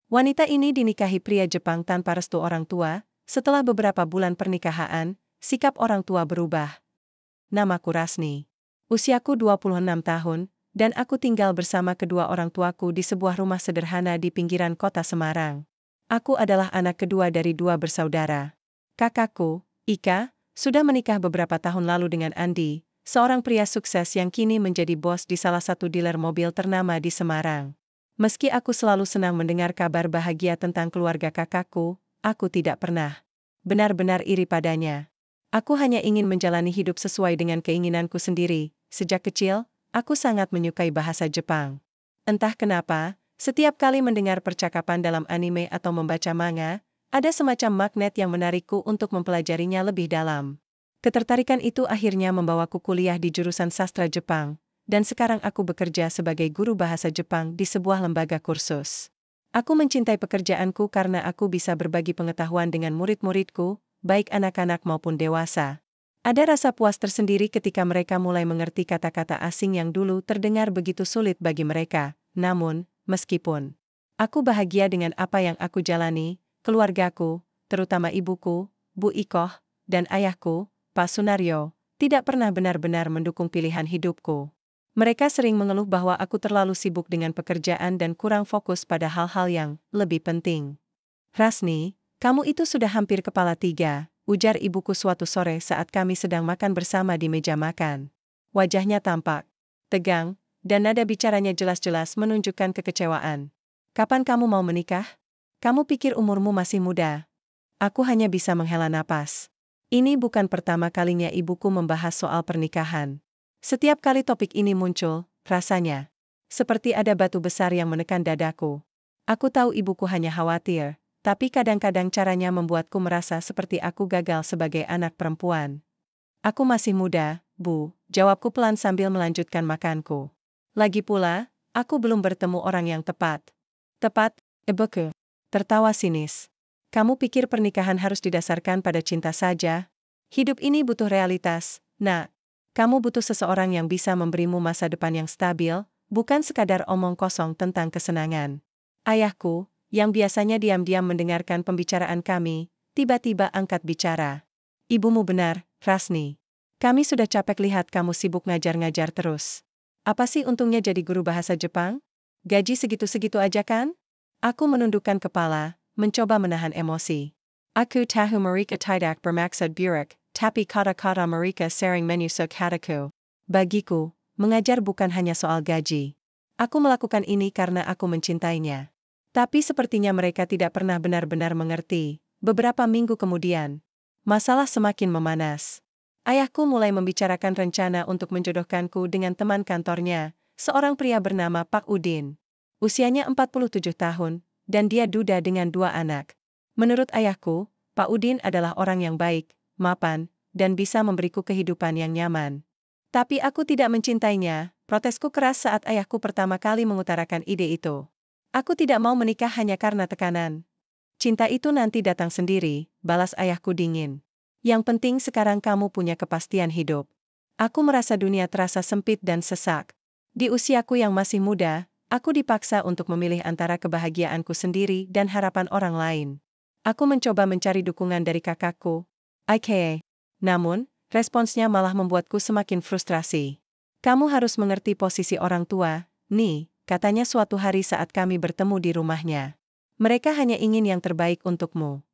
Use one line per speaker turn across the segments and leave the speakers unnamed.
Wanita ini dinikahi pria Jepang tanpa restu orang tua. Setelah beberapa bulan pernikahan, sikap orang tua berubah. Namaku Rasni. Usiaku 26 tahun, dan aku tinggal bersama kedua orang tuaku di sebuah rumah sederhana di pinggiran kota Semarang. Aku adalah anak kedua dari dua bersaudara. Kakakku, Ika, sudah menikah beberapa tahun lalu dengan Andi, seorang pria sukses yang kini menjadi bos di salah satu dealer mobil ternama di Semarang. Meski aku selalu senang mendengar kabar bahagia tentang keluarga kakakku, aku tidak pernah benar-benar iri padanya. Aku hanya ingin menjalani hidup sesuai dengan keinginanku sendiri. Sejak kecil, aku sangat menyukai bahasa Jepang. Entah kenapa, setiap kali mendengar percakapan dalam anime atau membaca manga, ada semacam magnet yang menarikku untuk mempelajarinya lebih dalam. Ketertarikan itu akhirnya membawaku kuliah di jurusan sastra Jepang, dan sekarang aku bekerja sebagai guru bahasa Jepang di sebuah lembaga kursus. Aku mencintai pekerjaanku karena aku bisa berbagi pengetahuan dengan murid-muridku, baik anak-anak maupun dewasa. Ada rasa puas tersendiri ketika mereka mulai mengerti kata-kata asing yang dulu terdengar begitu sulit bagi mereka. Namun, meskipun aku bahagia dengan apa yang aku jalani, keluargaku, terutama ibuku, Bu Ikoh, dan ayahku, Pak Sunaryo, tidak pernah benar-benar mendukung pilihan hidupku. Mereka sering mengeluh bahwa aku terlalu sibuk dengan pekerjaan dan kurang fokus pada hal-hal yang lebih penting. Rasni, kamu itu sudah hampir kepala tiga, ujar ibuku suatu sore saat kami sedang makan bersama di meja makan. Wajahnya tampak tegang, dan nada bicaranya jelas-jelas menunjukkan kekecewaan. Kapan kamu mau menikah? Kamu pikir umurmu masih muda? Aku hanya bisa menghela napas. Ini bukan pertama kalinya ibuku membahas soal pernikahan. Setiap kali topik ini muncul, rasanya seperti ada batu besar yang menekan dadaku. Aku tahu ibuku hanya khawatir, tapi kadang-kadang caranya membuatku merasa seperti aku gagal sebagai anak perempuan. Aku masih muda, Bu, jawabku pelan sambil melanjutkan makanku. Lagi pula, aku belum bertemu orang yang tepat. Tepat, ibuku tertawa sinis. Kamu pikir pernikahan harus didasarkan pada cinta saja? Hidup ini butuh realitas, nak. Kamu butuh seseorang yang bisa memberimu masa depan yang stabil, bukan sekadar omong kosong tentang kesenangan. Ayahku, yang biasanya diam-diam mendengarkan pembicaraan kami, tiba-tiba angkat bicara. Ibumu benar, Rasni. Kami sudah capek lihat kamu sibuk ngajar-ngajar terus. Apa sih untungnya jadi guru bahasa Jepang? Gaji segitu-segitu aja kan? Aku menundukkan kepala, mencoba menahan emosi. Aku tahu mereka tidak bermaksud buruk, tapi kata-kata mereka sering menusuk hatiku. Bagiku, mengajar bukan hanya soal gaji. Aku melakukan ini karena aku mencintainya. Tapi sepertinya mereka tidak pernah benar-benar mengerti. Beberapa minggu kemudian, masalah semakin memanas. Ayahku mulai membicarakan rencana untuk menjodohkanku dengan teman kantornya, seorang pria bernama Pak Udin. Usianya 47 tahun, dan dia duda dengan 2 anak. Menurut ayahku, Pak Udin adalah orang yang baik, mapan, dan bisa memberiku kehidupan yang nyaman. Tapi aku tidak mencintainya, protesku keras saat ayahku pertama kali mengutarakan ide itu. Aku tidak mau menikah hanya karena tekanan. Cinta itu nanti datang sendiri, balas ayahku dingin. Yang penting sekarang kamu punya kepastian hidup. Aku merasa dunia terasa sempit dan sesak. Di usiaku yang masih muda, aku dipaksa untuk memilih antara kebahagiaanku sendiri dan harapan orang lain. Aku mencoba mencari dukungan dari kakakku, Ike. Namun, responsnya malah membuatku semakin frustrasi. Kamu harus mengerti posisi orang tua, nih, katanya suatu hari saat kami bertemu di rumahnya. Mereka hanya ingin yang terbaik untukmu.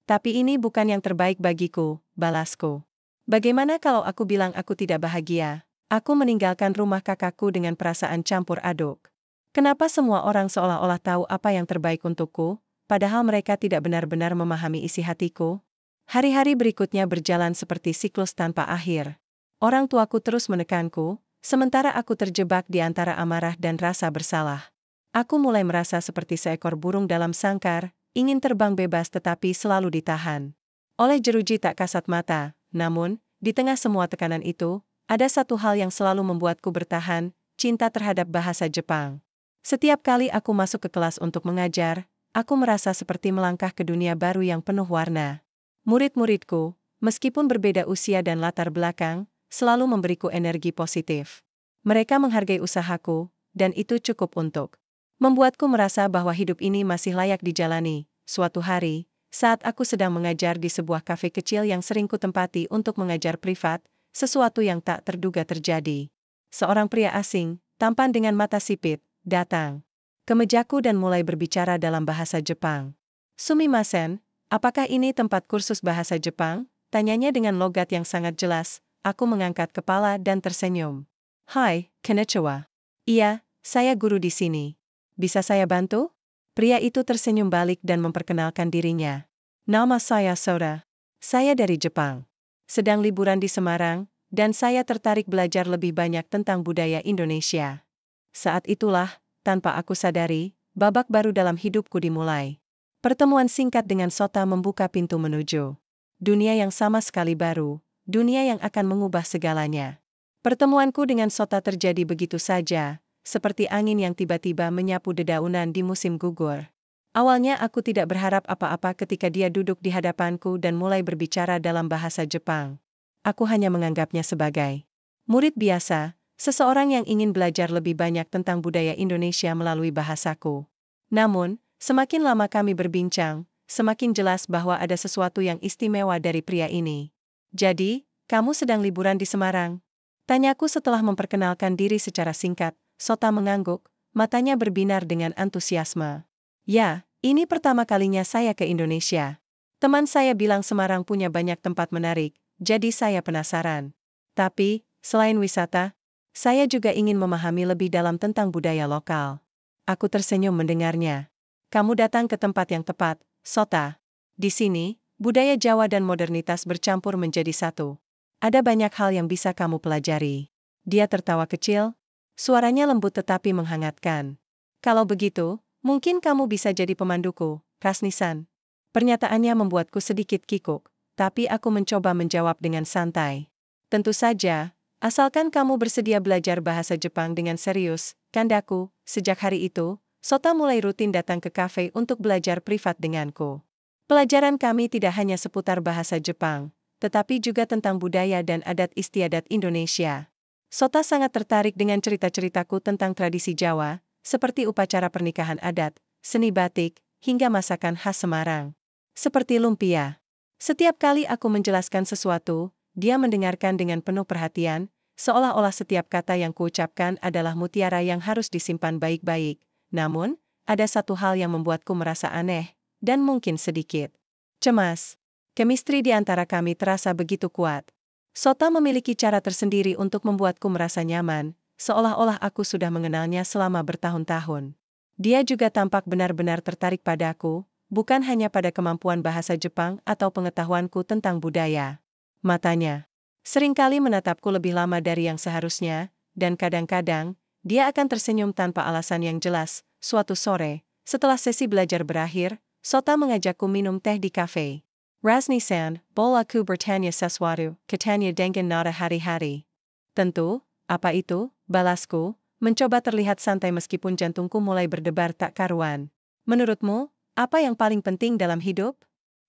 Tapi ini bukan yang terbaik bagiku, balasku. Bagaimana kalau aku bilang aku tidak bahagia? Aku meninggalkan rumah kakakku dengan perasaan campur aduk. Kenapa semua orang seolah-olah tahu apa yang terbaik untukku, padahal mereka tidak benar-benar memahami isi hatiku? Hari-hari berikutnya berjalan seperti siklus tanpa akhir. Orang tuaku terus menekanku, sementara aku terjebak di antara amarah dan rasa bersalah. Aku mulai merasa seperti seekor burung dalam sangkar, ingin terbang bebas tetapi selalu ditahan oleh jeruji tak kasat mata. Namun, di tengah semua tekanan itu, ada satu hal yang selalu membuatku bertahan, cinta terhadap bahasa Jepang. Setiap kali aku masuk ke kelas untuk mengajar, aku merasa seperti melangkah ke dunia baru yang penuh warna. Murid-muridku, meskipun berbeda usia dan latar belakang, selalu memberiku energi positif. Mereka menghargai usahaku, dan itu cukup untuk Membuatku merasa bahwa hidup ini masih layak dijalani. Suatu hari, saat aku sedang mengajar di sebuah kafe kecil yang sering kutempati untuk mengajar privat, sesuatu yang tak terduga terjadi. Seorang pria asing, tampan dengan mata sipit, datang ke mejaku dan mulai berbicara dalam bahasa Jepang. Sumimasen, apakah ini tempat kursus bahasa Jepang? Tanyanya dengan logat yang sangat jelas. Aku mengangkat kepala dan tersenyum. Hai, konnichiwa. Iya, saya guru di sini. Bisa saya bantu? Pria itu tersenyum balik dan memperkenalkan dirinya. Nama saya Sora. Saya dari Jepang. Sedang liburan di Semarang, dan saya tertarik belajar lebih banyak tentang budaya Indonesia. Saat itulah, tanpa aku sadari, babak baru dalam hidupku dimulai. Pertemuan singkat dengan Sota membuka pintu menuju dunia yang sama sekali baru, dunia yang akan mengubah segalanya. Pertemuanku dengan Sota terjadi begitu saja, seperti angin yang tiba-tiba menyapu dedaunan di musim gugur. Awalnya aku tidak berharap apa-apa ketika dia duduk di hadapanku dan mulai berbicara dalam bahasa Jepang. Aku hanya menganggapnya sebagai murid biasa, seseorang yang ingin belajar lebih banyak tentang budaya Indonesia melalui bahasaku. Namun, semakin lama kami berbincang, semakin jelas bahwa ada sesuatu yang istimewa dari pria ini. Jadi, kamu sedang liburan di Semarang? Tanyaku setelah memperkenalkan diri secara singkat. Sota mengangguk, matanya berbinar dengan antusiasme. Ya, ini pertama kalinya saya ke Indonesia. Teman saya bilang Semarang punya banyak tempat menarik, jadi saya penasaran. Tapi, selain wisata, saya juga ingin memahami lebih dalam tentang budaya lokal. Aku tersenyum mendengarnya. Kamu datang ke tempat yang tepat, Sota. Di sini, budaya Jawa dan modernitas bercampur menjadi satu. Ada banyak hal yang bisa kamu pelajari. Dia tertawa kecil, suaranya lembut tetapi menghangatkan. Kalau begitu, mungkin kamu bisa jadi pemanduku, Kasnisan. Pernyataannya membuatku sedikit kikuk, tapi aku mencoba menjawab dengan santai. Tentu saja, asalkan kamu bersedia belajar bahasa Jepang dengan serius, kandaku. Sejak hari itu, Sota mulai rutin datang ke kafe untuk belajar privat denganku. Pelajaran kami tidak hanya seputar bahasa Jepang, tetapi juga tentang budaya dan adat istiadat Indonesia. Sota sangat tertarik dengan cerita-ceritaku tentang tradisi Jawa, seperti upacara pernikahan adat, seni batik, hingga masakan khas Semarang. Seperti lumpia. Setiap kali aku menjelaskan sesuatu, dia mendengarkan dengan penuh perhatian, seolah-olah setiap kata yang kuucapkan adalah mutiara yang harus disimpan baik-baik. Namun, ada satu hal yang membuatku merasa aneh, dan mungkin sedikit cemas. Chemistry di antara kami terasa begitu kuat. Sota memiliki cara tersendiri untuk membuatku merasa nyaman, seolah-olah aku sudah mengenalnya selama bertahun-tahun. Dia juga tampak benar-benar tertarik padaku, bukan hanya pada kemampuan bahasa Jepang atau pengetahuanku tentang budaya. Matanya seringkali menatapku lebih lama dari yang seharusnya, dan kadang-kadang, dia akan tersenyum tanpa alasan yang jelas. Suatu sore, setelah sesi belajar berakhir, Sota mengajakku minum teh di kafe. Rasni-san, boleh aku bertanya sesuatu, katanya dengan nada hari-hari. Tentu, apa itu? Balasku, mencoba terlihat santai meskipun jantungku mulai berdebar tak karuan. Menurutmu, apa yang paling penting dalam hidup?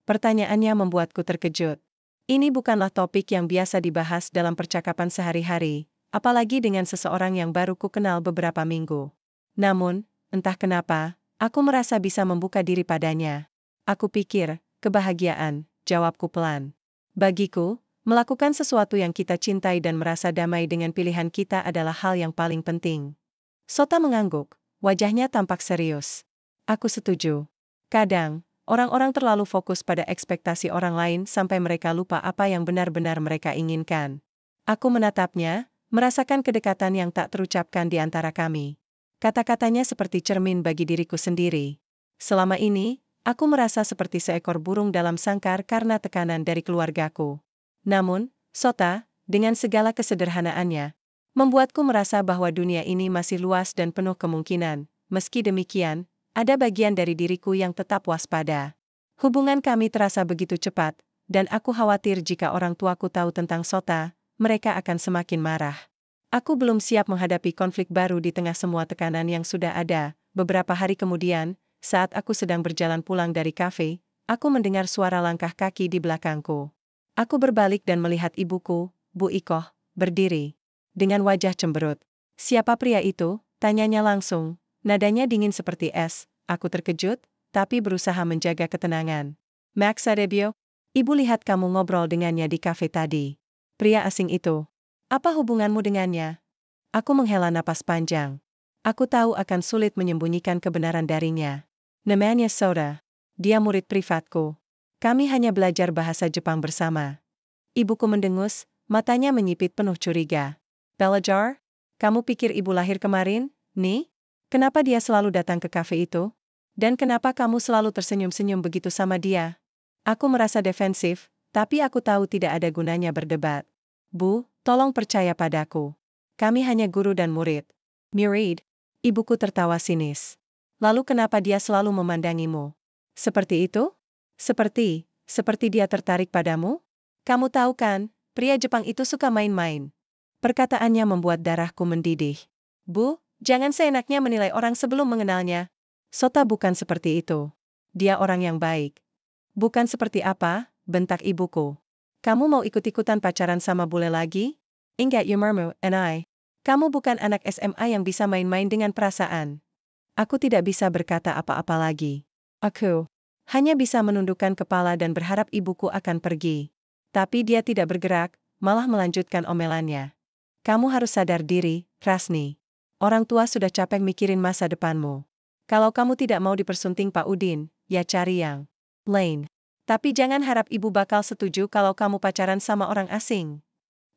Pertanyaannya membuatku terkejut. Ini bukanlah topik yang biasa dibahas dalam percakapan sehari-hari, apalagi dengan seseorang yang baru ku kenal beberapa minggu. Namun, entah kenapa, aku merasa bisa membuka diri padanya. Aku pikir, kebahagiaan, jawabku pelan. Bagiku, melakukan sesuatu yang kita cintai dan merasa damai dengan pilihan kita adalah hal yang paling penting. Sota mengangguk, wajahnya tampak serius. Aku setuju. Kadang, orang-orang terlalu fokus pada ekspektasi orang lain sampai mereka lupa apa yang benar-benar mereka inginkan. Aku menatapnya, merasakan kedekatan yang tak terucapkan di antara kami. Kata-katanya seperti cermin bagi diriku sendiri. Selama ini, aku merasa seperti seekor burung dalam sangkar karena tekanan dari keluargaku. Namun, Sota, dengan segala kesederhanaannya, membuatku merasa bahwa dunia ini masih luas dan penuh kemungkinan. Meski demikian, ada bagian dari diriku yang tetap waspada. Hubungan kami terasa begitu cepat, dan aku khawatir jika orang tuaku tahu tentang Sota, mereka akan semakin marah. Aku belum siap menghadapi konflik baru di tengah semua tekanan yang sudah ada. Beberapa hari kemudian, saat aku sedang berjalan pulang dari kafe, aku mendengar suara langkah kaki di belakangku. Aku berbalik dan melihat ibuku, Bu Ikoh, berdiri dengan wajah cemberut. Siapa pria itu? Tanyanya langsung, Nadanya dingin seperti es. Aku terkejut, tapi berusaha menjaga ketenangan. Max Adebio, ibu lihat kamu ngobrol dengannya di kafe tadi. Pria asing itu. Apa hubunganmu dengannya? Aku menghela napas panjang. Aku tahu akan sulit menyembunyikan kebenaran darinya. Namanya Sora. Dia murid privatku. Kami hanya belajar bahasa Jepang bersama. Ibuku mendengus, matanya menyipit penuh curiga. Belajar? Kamu pikir ibu lahir kemarin, nih? Kenapa dia selalu datang ke kafe itu? Dan kenapa kamu selalu tersenyum-senyum begitu sama dia? Aku merasa defensif, tapi aku tahu tidak ada gunanya berdebat. Bu, tolong percaya padaku. Kami hanya guru dan murid. Murid? Ibuku tertawa sinis. Lalu kenapa dia selalu memandangimu? Seperti itu? Seperti dia tertarik padamu? Kamu tahu kan, pria Jepang itu suka main-main. Perkataannya membuat darahku mendidih. Bu, jangan seenaknya menilai orang sebelum mengenalnya. Sota bukan seperti itu. Dia orang yang baik. Bukan seperti apa, bentak ibuku. Kamu mau ikut-ikutan pacaran sama bule lagi? Ingat Yumarmu and I. Kamu bukan anak SMA yang bisa main-main dengan perasaan. Aku tidak bisa berkata apa-apa lagi. Aku hanya bisa menundukkan kepala dan berharap ibuku akan pergi. Tapi dia tidak bergerak, malah melanjutkan omelannya. Kamu harus sadar diri, Rasni. Orang tua sudah capek mikirin masa depanmu. Kalau kamu tidak mau dipersunting Pak Udin, ya cari yang lain. Tapi jangan harap ibu bakal setuju kalau kamu pacaran sama orang asing.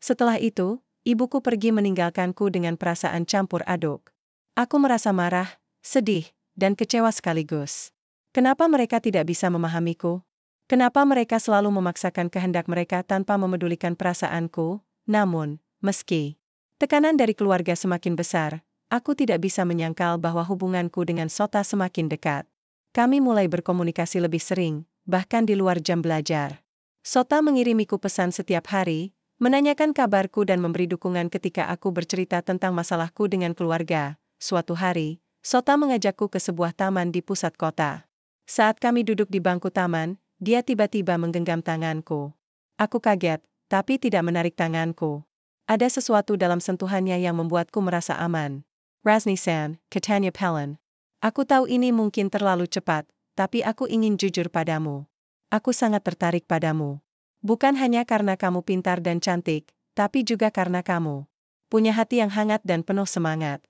Setelah itu, ibuku pergi meninggalkanku dengan perasaan campur aduk. Aku merasa marah, sedih, dan kecewa sekaligus. Kenapa mereka tidak bisa memahamiku? Kenapa mereka selalu memaksakan kehendak mereka tanpa memedulikan perasaanku? Namun, meski tekanan dari keluarga semakin besar, aku tidak bisa menyangkal bahwa hubunganku dengan Sota semakin dekat. Kami mulai berkomunikasi lebih sering, bahkan di luar jam belajar. Sota mengirimiku pesan setiap hari, menanyakan kabarku dan memberi dukungan ketika aku bercerita tentang masalahku dengan keluarga. Suatu hari, Sota mengajakku ke sebuah taman di pusat kota. Saat kami duduk di bangku taman, dia tiba-tiba menggenggam tanganku. Aku kaget, tapi tidak menarik tanganku. Ada sesuatu dalam sentuhannya yang membuatku merasa aman. Rasni-san, katanya pelan. Aku tahu ini mungkin terlalu cepat, tapi aku ingin jujur padamu. Aku sangat tertarik padamu. Bukan hanya karena kamu pintar dan cantik, tapi juga karena kamu punya hati yang hangat dan penuh semangat.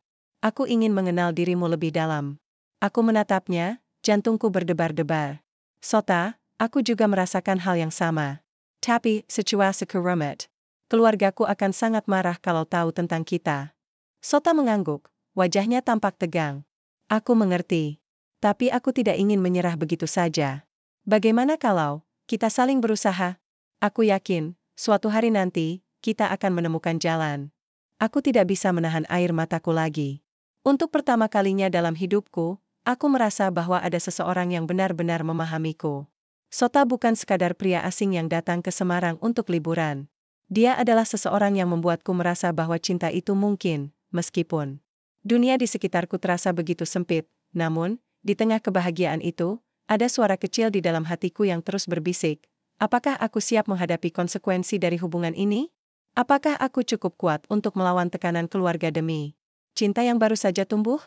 Aku ingin mengenal dirimu lebih dalam. Aku menatapnya, jantungku berdebar-debar. Sota, aku juga merasakan hal yang sama. Tapi, situasiku rumit. Keluargaku akan sangat marah kalau tahu tentang kita. Sota mengangguk, wajahnya tampak tegang. Aku mengerti. Tapi aku tidak ingin menyerah begitu saja. Bagaimana kalau kita saling berusaha? Aku yakin, suatu hari nanti, kita akan menemukan jalan. Aku tidak bisa menahan air mataku lagi. Untuk pertama kalinya dalam hidupku, aku merasa bahwa ada seseorang yang benar-benar memahamiku. Sota bukan sekadar pria asing yang datang ke Semarang untuk liburan. Dia adalah seseorang yang membuatku merasa bahwa cinta itu mungkin, meskipun dunia di sekitarku terasa begitu sempit. Namun, di tengah kebahagiaan itu, ada suara kecil di dalam hatiku yang terus berbisik. Apakah aku siap menghadapi konsekuensi dari hubungan ini? Apakah aku cukup kuat untuk melawan tekanan keluarga demi cinta yang baru saja tumbuh?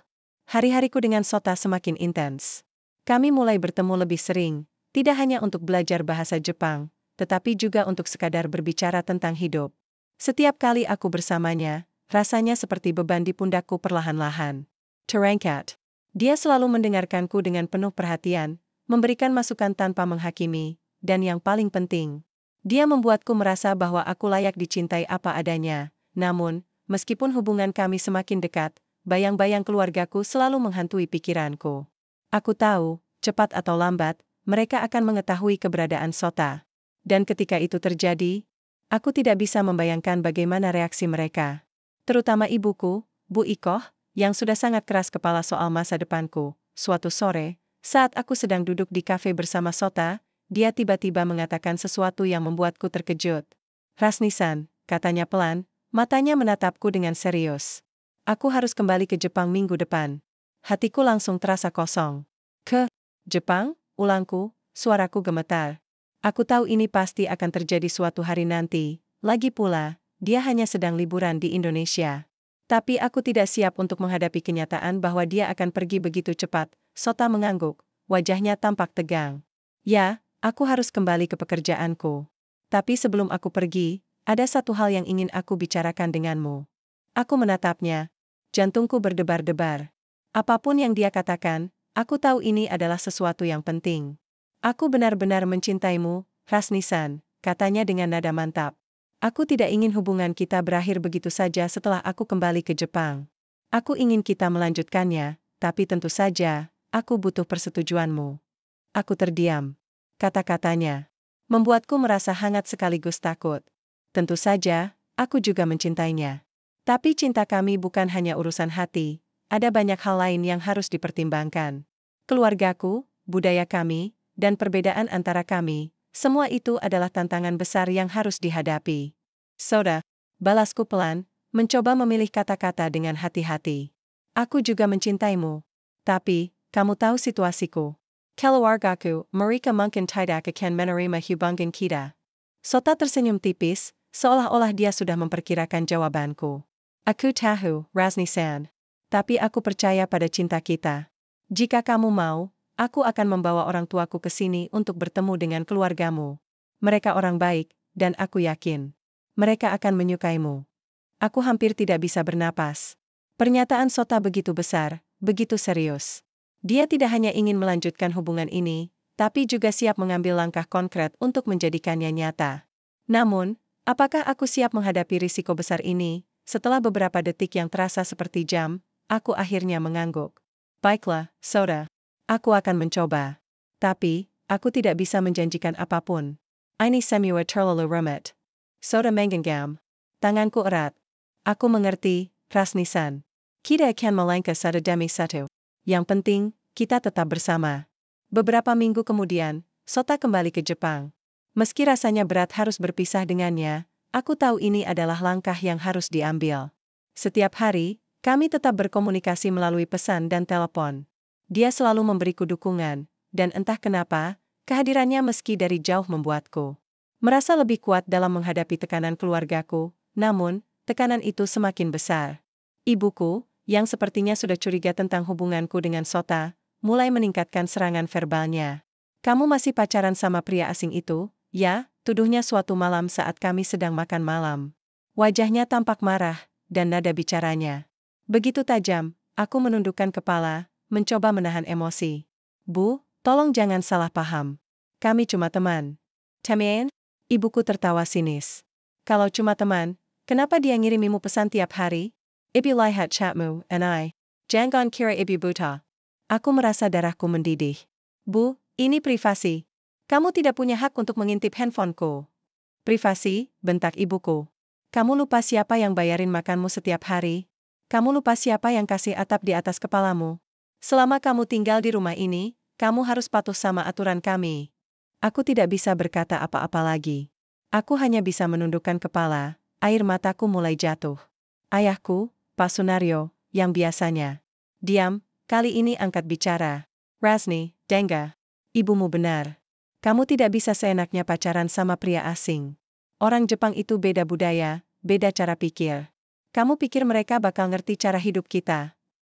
Hari-hariku dengan Sota semakin intens. Kami mulai bertemu lebih sering, tidak hanya untuk belajar bahasa Jepang, tetapi juga untuk sekadar berbicara tentang hidup. Setiap kali aku bersamanya, rasanya seperti beban di pundakku perlahan-lahan terangkat. Dia selalu mendengarkanku dengan penuh perhatian, memberikan masukan tanpa menghakimi, dan yang paling penting, dia membuatku merasa bahwa aku layak dicintai apa adanya. Namun, meskipun hubungan kami semakin dekat, bayang-bayang keluargaku selalu menghantui pikiranku. Aku tahu, cepat atau lambat, mereka akan mengetahui keberadaan Sota. Dan ketika itu terjadi, aku tidak bisa membayangkan bagaimana reaksi mereka. Terutama ibuku, Bu Ikoh, yang sudah sangat keras kepala soal masa depanku. Suatu sore, saat aku sedang duduk di kafe bersama Sota, dia tiba-tiba mengatakan sesuatu yang membuatku terkejut. Rasni-san, katanya pelan, matanya menatapku dengan serius. Aku harus kembali ke Jepang minggu depan. Hatiku langsung terasa kosong. Ke Jepang? Ulangku, suaraku gemetar. Aku tahu ini pasti akan terjadi suatu hari nanti. Lagi pula, dia hanya sedang liburan di Indonesia. Tapi aku tidak siap untuk menghadapi kenyataan bahwa dia akan pergi begitu cepat. Sota mengangguk, wajahnya tampak tegang. Ya, aku harus kembali ke pekerjaanku. Tapi sebelum aku pergi, ada satu hal yang ingin aku bicarakan denganmu. Aku menatapnya. Jantungku berdebar-debar. Apapun yang dia katakan, aku tahu ini adalah sesuatu yang penting. Aku benar-benar mencintaimu, Rasni-san, katanya dengan nada mantap. Aku tidak ingin hubungan kita berakhir begitu saja setelah aku kembali ke Jepang. Aku ingin kita melanjutkannya, tapi tentu saja, aku butuh persetujuanmu. Aku terdiam. Kata-katanya membuatku merasa hangat sekaligus takut. Tentu saja, aku juga mencintainya. Tapi cinta kami bukan hanya urusan hati, ada banyak hal lain yang harus dipertimbangkan. Keluargaku, budaya kami, dan perbedaan antara kami, semua itu adalah tantangan besar yang harus dihadapi. Soda, balasku pelan, mencoba memilih kata-kata dengan hati-hati. Aku juga mencintaimu. Tapi, kamu tahu situasiku. Keluargaku, mereka mungkin tidak akan menerima hubungan kita. Sota tersenyum tipis, seolah-olah dia sudah memperkirakan jawabanku. Aku tahu, Rasni-san. Tapi aku percaya pada cinta kita. Jika kamu mau, aku akan membawa orang tuaku ke sini untuk bertemu dengan keluargamu. Mereka orang baik, dan aku yakin mereka akan menyukaimu. Aku hampir tidak bisa bernapas. Pernyataan Sota begitu besar, begitu serius. Dia tidak hanya ingin melanjutkan hubungan ini, tapi juga siap mengambil langkah konkret untuk menjadikannya nyata. Namun, apakah aku siap menghadapi risiko besar ini? Setelah beberapa detik yang terasa seperti jam, aku akhirnya mengangguk. Baiklah, Sota. Aku akan mencoba. Tapi, aku tidak bisa menjanjikan apapun. Ini semua terlalu rumit. Sota menggenggam. Tanganku erat. Aku mengerti, Rasni-san. Kita akan melangkah satu demi satu. Yang penting, kita tetap bersama. Beberapa minggu kemudian, Sota kembali ke Jepang. Meski rasanya berat harus berpisah dengannya, aku tahu ini adalah langkah yang harus diambil. Setiap hari, kami tetap berkomunikasi melalui pesan dan telepon. Dia selalu memberiku dukungan, dan entah kenapa, kehadirannya meski dari jauh membuatku merasa lebih kuat dalam menghadapi tekanan keluargaku, namun, tekanan itu semakin besar. Ibuku, yang sepertinya sudah curiga tentang hubunganku dengan Sota, mulai meningkatkan serangan verbalnya. Kamu masih pacaran sama pria asing itu, ya? Tuduhnya suatu malam saat kami sedang makan malam. Wajahnya tampak marah, dan nada bicaranya begitu tajam. Aku menundukkan kepala, mencoba menahan emosi. Bu, tolong jangan salah paham. Kami cuma teman. Temen? Ibuku tertawa sinis. Kalau cuma teman, kenapa dia ngirimimu pesan tiap hari? Ibu lihat chatmu, and I. Jangan kira ibu buta. Aku merasa darahku mendidih. Bu, ini privasi. Kamu tidak punya hak untuk mengintip handphoneku. Privasi, bentak ibuku. Kamu lupa siapa yang bayarin makanmu setiap hari? Kamu lupa siapa yang kasih atap di atas kepalamu? Selama kamu tinggal di rumah ini, kamu harus patuh sama aturan kami. Aku tidak bisa berkata apa-apa lagi. Aku hanya bisa menundukkan kepala, air mataku mulai jatuh. Ayahku, Pak Sunario, yang biasanya diam, kali ini angkat bicara. Rasni, Dengga, ibumu benar. Kamu tidak bisa seenaknya pacaran sama pria asing. Orang Jepang itu beda budaya, beda cara pikir. Kamu pikir mereka bakal ngerti cara hidup kita?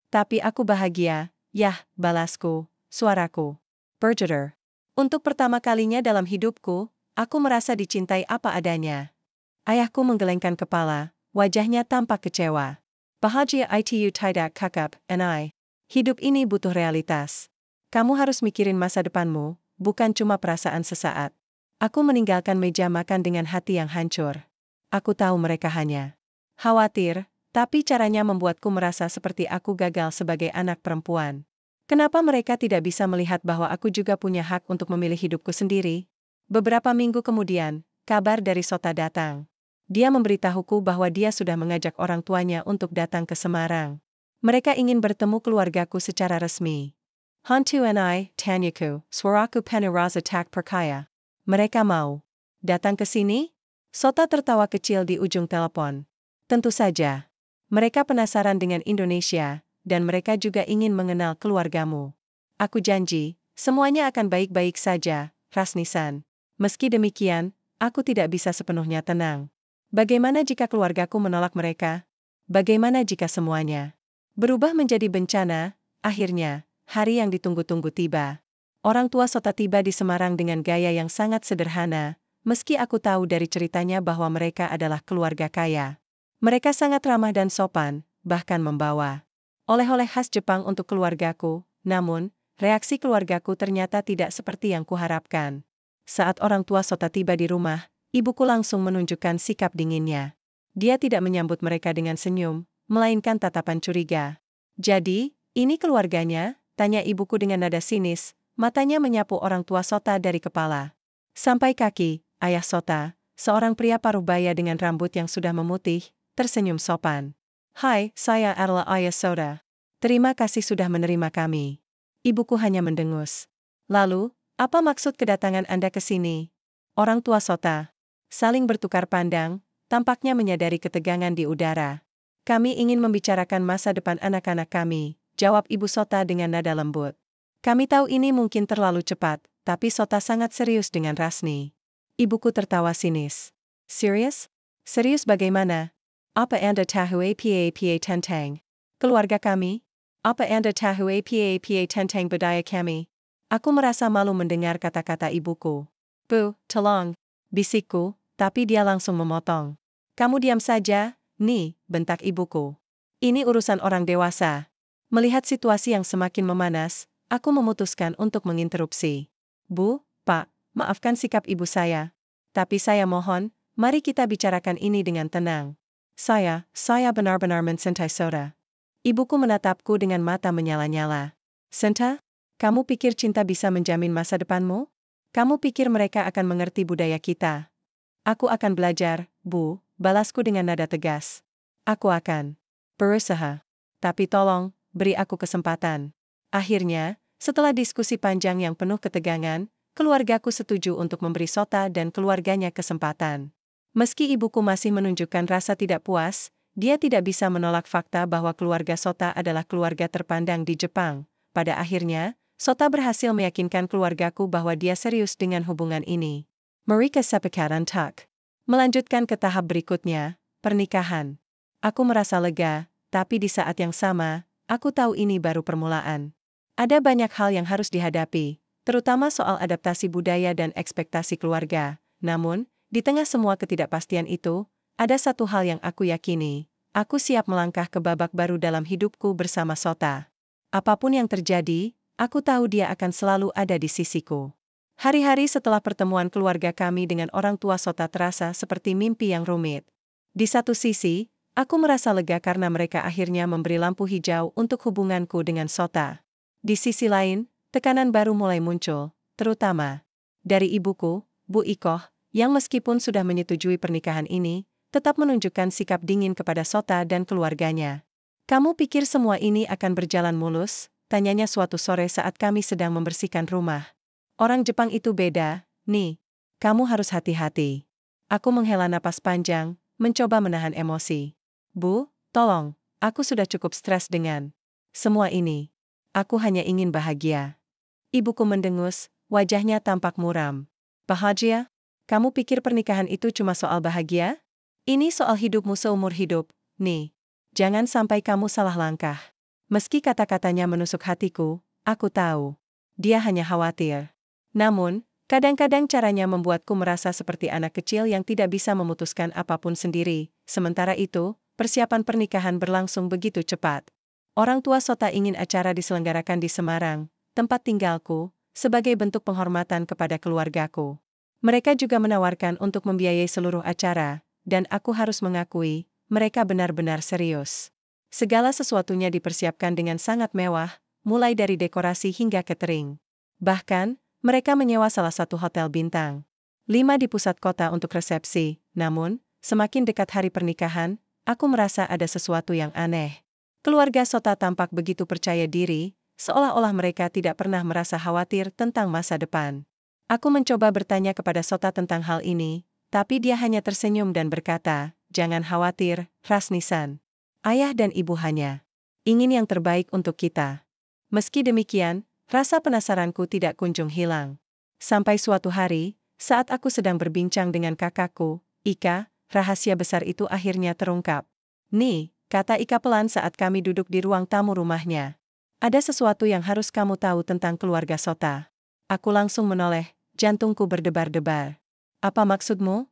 Tapi aku bahagia, yah, balasku, suaraku bergetar. Untuk pertama kalinya dalam hidupku, aku merasa dicintai apa adanya. Ayahku menggelengkan kepala, wajahnya tampak kecewa. Bahagia itu tidak kakap, and I. Hidup ini butuh realitas. Kamu harus mikirin masa depanmu, bukan cuma perasaan sesaat. Aku meninggalkan meja makan dengan hati yang hancur. Aku tahu mereka hanya khawatir, tapi caranya membuatku merasa seperti aku gagal sebagai anak perempuan. Kenapa mereka tidak bisa melihat bahwa aku juga punya hak untuk memilih hidupku sendiri? Beberapa minggu kemudian, kabar dari Sota datang. Dia memberitahuku bahwa dia sudah mengajak orang tuanya untuk datang ke Semarang. Mereka ingin bertemu keluargaku secara resmi. Hantu and I, tanyaku, suaraku penuh rasa tak percaya. Mereka mau datang ke sini? Sota tertawa kecil di ujung telepon. Tentu saja. Mereka penasaran dengan Indonesia, dan mereka juga ingin mengenal keluargamu. Aku janji, semuanya akan baik-baik saja, Rasni-san. Meski demikian, aku tidak bisa sepenuhnya tenang. Bagaimana jika keluargaku menolak mereka? Bagaimana jika semuanya berubah menjadi bencana? Akhirnya, hari yang ditunggu-tunggu tiba. Orang tua Sota tiba di Semarang dengan gaya yang sangat sederhana, meski aku tahu dari ceritanya bahwa mereka adalah keluarga kaya. Mereka sangat ramah dan sopan, bahkan membawa oleh-oleh khas Jepang untuk keluargaku, namun, reaksi keluargaku ternyata tidak seperti yang kuharapkan. Saat orang tua Sota tiba di rumah, ibuku langsung menunjukkan sikap dinginnya. Dia tidak menyambut mereka dengan senyum, melainkan tatapan curiga. "Jadi, ini keluarganya?" tanya ibuku dengan nada sinis, matanya menyapu orang tua Sota dari kepala sampai kaki. Ayah Sota, seorang pria parubaya dengan rambut yang sudah memutih, tersenyum sopan. "Hai, saya adalah ayah Sota. Terima kasih sudah menerima kami." Ibuku hanya mendengus. "Lalu, apa maksud kedatangan Anda ke sini?" Orang tua Sota saling bertukar pandang, tampaknya menyadari ketegangan di udara. "Kami ingin membicarakan masa depan anak-anak kami," jawab Ibu Sota dengan nada lembut. "Kami tahu ini mungkin terlalu cepat, tapi Sota sangat serius dengan Rasni." Ibuku tertawa sinis. "Serius? Serius bagaimana? Apa Anda tahu apa tentang keluarga kami? Apa Anda tahu apa tentang budaya kami?" Aku merasa malu mendengar kata-kata ibuku. "Bu, tolong," bisikku, tapi dia langsung memotong. "Kamu diam saja, Ni," bentak ibuku. "Ini urusan orang dewasa." Melihat situasi yang semakin memanas, aku memutuskan untuk menginterupsi. "Bu, Pak, maafkan sikap ibu saya. Tapi saya mohon, mari kita bicarakan ini dengan tenang. Saya benar-benar mencintai Sota." Ibuku menatapku dengan mata menyala-nyala. "Senta? Kamu pikir cinta bisa menjamin masa depanmu? Kamu pikir mereka akan mengerti budaya kita?" "Aku akan belajar, Bu," balasku dengan nada tegas. "Aku akan berusaha. Tapi tolong, beri aku kesempatan." Akhirnya, setelah diskusi panjang yang penuh ketegangan, keluargaku setuju untuk memberi Sota dan keluarganya kesempatan. Meski ibuku masih menunjukkan rasa tidak puas, dia tidak bisa menolak fakta bahwa keluarga Sota adalah keluarga terpandang di Jepang. Pada akhirnya, Sota berhasil meyakinkan keluargaku bahwa dia serius dengan hubungan ini. Mereka sepakat untuk melanjutkan ke tahap berikutnya, pernikahan. Aku merasa lega, tapi di saat yang sama, aku tahu ini baru permulaan. Ada banyak hal yang harus dihadapi, terutama soal adaptasi budaya dan ekspektasi keluarga. Namun, di tengah semua ketidakpastian itu, ada satu hal yang aku yakini. Aku siap melangkah ke babak baru dalam hidupku bersama Sota. Apapun yang terjadi, aku tahu dia akan selalu ada di sisiku. Hari-hari setelah pertemuan keluarga kami dengan orang tua Sota terasa seperti mimpi yang rumit. Di satu sisi, aku merasa lega karena mereka akhirnya memberi lampu hijau untuk hubunganku dengan Sota. Di sisi lain, tekanan baru mulai muncul, terutama dari ibuku, Bu Ikoh, yang meskipun sudah menyetujui pernikahan ini, tetap menunjukkan sikap dingin kepada Sota dan keluarganya. "Kamu pikir semua ini akan berjalan mulus?" tanyanya suatu sore saat kami sedang membersihkan rumah. "Orang Jepang itu beda, Ni. Kamu harus hati-hati." Aku menghela napas panjang, mencoba menahan emosi. "Bu, tolong, aku sudah cukup stres dengan semua ini. Aku hanya ingin bahagia." Ibuku mendengus, wajahnya tampak muram. "Bahagia? Kamu pikir pernikahan itu cuma soal bahagia? Ini soal hidupmu seumur hidup, Ni. Jangan sampai kamu salah langkah." Meski kata-katanya menusuk hatiku, aku tahu dia hanya khawatir. Namun, kadang-kadang caranya membuatku merasa seperti anak kecil yang tidak bisa memutuskan apapun sendiri. Sementara itu, persiapan pernikahan berlangsung begitu cepat. Orang tua Sota ingin acara diselenggarakan di Semarang, tempat tinggalku, sebagai bentuk penghormatan kepada keluargaku. Mereka juga menawarkan untuk membiayai seluruh acara, dan aku harus mengakui, mereka benar-benar serius. Segala sesuatunya dipersiapkan dengan sangat mewah, mulai dari dekorasi hingga catering. Bahkan, mereka menyewa salah satu hotel bintang 5 di pusat kota untuk resepsi. Namun, semakin dekat hari pernikahan, aku merasa ada sesuatu yang aneh. Keluarga Sota tampak begitu percaya diri, seolah-olah mereka tidak pernah merasa khawatir tentang masa depan. Aku mencoba bertanya kepada Sota tentang hal ini, tapi dia hanya tersenyum dan berkata, "Jangan khawatir, Rasni-san. Ayah dan ibu hanya ingin yang terbaik untuk kita." Meski demikian, rasa penasaranku tidak kunjung hilang. Sampai suatu hari, saat aku sedang berbincang dengan kakakku, Ika, rahasia besar itu akhirnya terungkap. "Ni, kata Ika pelan saat kami duduk di ruang tamu rumahnya. Ada sesuatu yang harus kamu tahu tentang keluarga Sota. Aku langsung menoleh, jantungku berdebar-debar. Apa maksudmu?